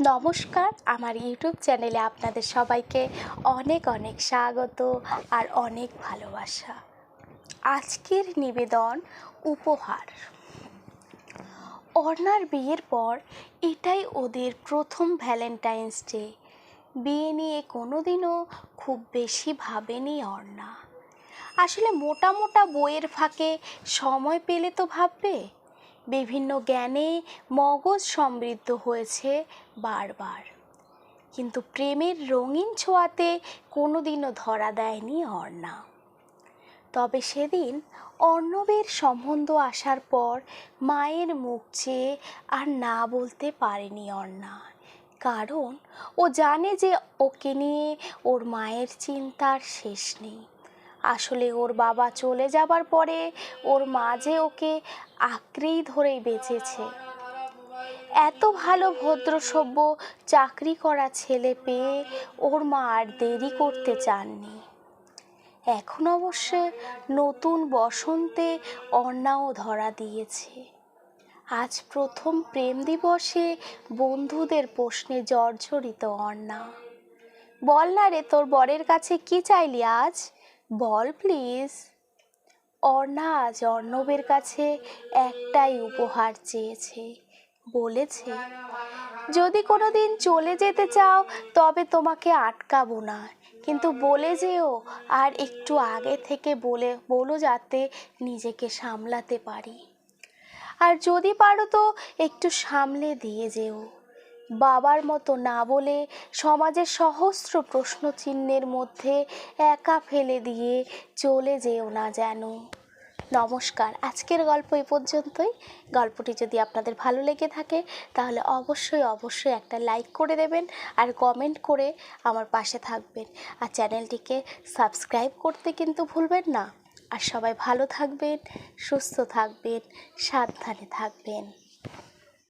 নমস্কার, আমার ইউটিউব চ্যানেলে আপনাদের সবাইকে অনেক অনেক স্বাগত আর অনেক ভালোবাসা। আজকের নিবেদন উপহার। অর্ণার বিয়ের পর এটাই ওদের প্রথম ভ্যালেন্টাইন্স ডে। বিয়ে নিয়ে কোনোদিনও খুব বেশি ভাবেনি অর্ণা। আসলে মোটা মোটা বইয়ের ফাঁকে সময় পেলে তো ভাববে। বিভিন্ন জ্ঞানে মগজ সমৃদ্ধ হয়েছে বারবার, কিন্তু প্রেমের রঙিন ছোঁয়াতে কোনোদিনও ধরা দেয়নি অর্ণা। তবে সেদিন অর্ণবের সম্বন্ধ আসার পর মায়ের মুখ চেয়ে আর না বলতে পারেনি অর্ণা। কারণ ও জানে যে ওকে নিয়ে ওর মায়ের চিন্তার শেষ নেই। আসলে ওর বাবা চলে যাবার পরে ওর মা যে ওকে আঁকড়েই ধরেই বেঁচেছে। এত ভালো ভদ্র সভ্য চাকরি করা ছেলে পেয়ে ওর মা আর দেরি করতে চাননি। এখন অবশ্য নতুন বসন্তে অর্ণাও ধরা দিয়েছে। আজ প্রথম প্রেম দিবসে বন্ধুদের প্রশ্নে জর্জরিত অর্ণা। বল না রে, তোর বরের কাছে কি চাইলি আজ? বল প্লিজ। অর্ণা আজ অর্ণবের কাছে একটাই উপহার চেয়েছে। বলেছে, যদি কোনোদিন চলে যেতে চাও তবে তোমাকে আটকাবো না, কিন্তু বলে যেও আর একটু আগে থেকে বলো যাতে নিজেকে সামলাতে পারি। আর যদি পারো তো একটু সামলে দিয়ে যেও। বাবার মতো না বলে সমাজের সহস্র প্রশ্নচিহ্নের মধ্যে একা ফেলে দিয়ে চলে যেও না যেন। নমস্কার, আজকের গল্প এই পর্যন্তই। গল্পটি যদি আপনাদের ভালো লেগে থাকে তাহলে অবশ্যই একটা লাইক করে দেবেন আর কমেন্ট করে আমার পাশে থাকবেন। আর চ্যানেলটিকে সাবস্ক্রাইব করতে কিন্তু ভুলবেন না। আর সবাই ভালো থাকবেন, সুস্থ থাকবেন, সাবধানে থাকবেন।